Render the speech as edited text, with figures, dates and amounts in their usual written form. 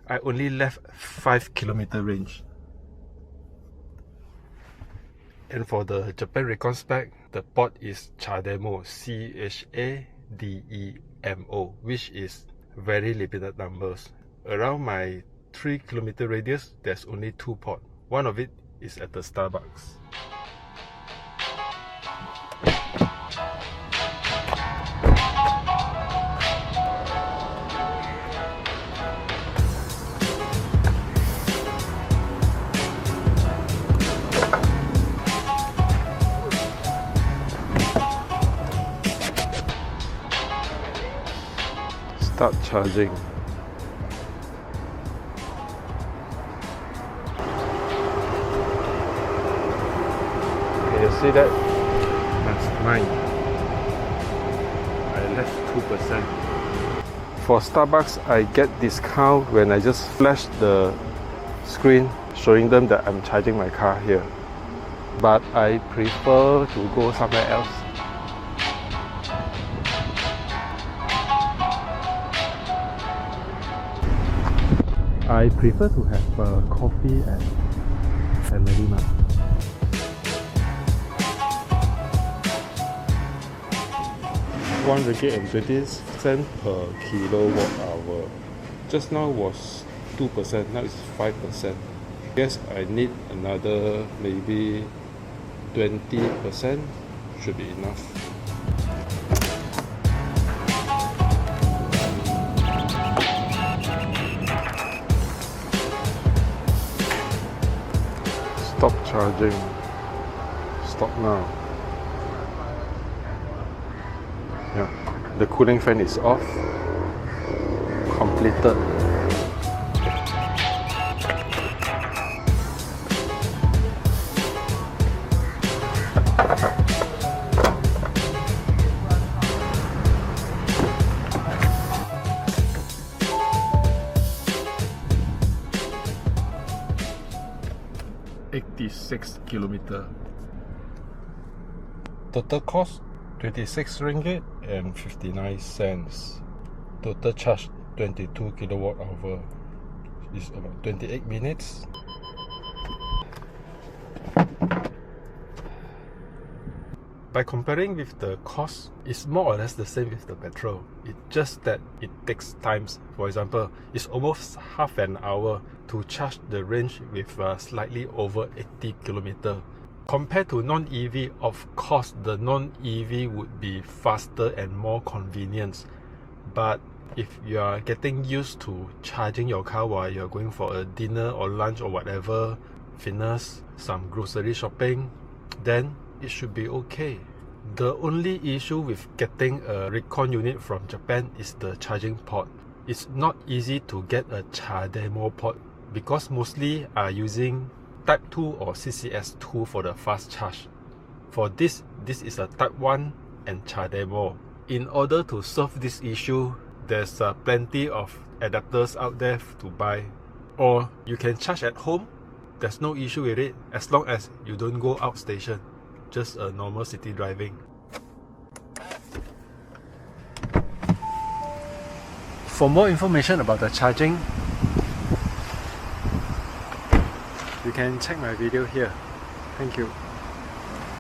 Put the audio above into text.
I only left 5km range. And for the Japan Recon Spec, the port is CHAdeMO, CHAdeMO, which is very limited numbers. Around my 3km radius, there's only 2 ports. One of it is at the Starbucks. Start charging. Can you see that? That's 9. I left 2%. For Starbucks, I get discount when I just flash the screen showing them that I'm charging my car here. But I prefer to go somewhere else. I prefer to have a coffee at FamilyMart. $1.20 per kilowatt hour. Just now was 2%, now it's 5%. Guess I need another maybe 20%, should be enough. Stop charging. Stop now. Yeah, the cooling fan is off. Completed. $86km. Total cost 26 ringgit and 59 cents. Total charge 22 kilowatt hour. Is about 28 minutes. By comparing with the cost, it's more or less the same with the petrol. It's just that it takes times. For example, it's almost half an hour to charge the range with slightly over 80km. Compared to non-EV, of course, the non-EV would be faster and more convenient. But if you are getting used to charging your car while you're going for a dinner or lunch or whatever, fitness, some grocery shopping, then it should be okay. The only issue with getting a Recon unit from Japan is the charging port. It's not easy to get a CHAdeMO port because mostly are using Type 2 or CCS 2 for the fast charge. For this is a Type 1 and CHAdeMO. In order to solve this issue, there's plenty of adapters out there to buy. Or you can charge at home. There's no issue with it as long as you don't go outstation. Just a normal city driving. For more information about the charging, you can check my video here. Thank you.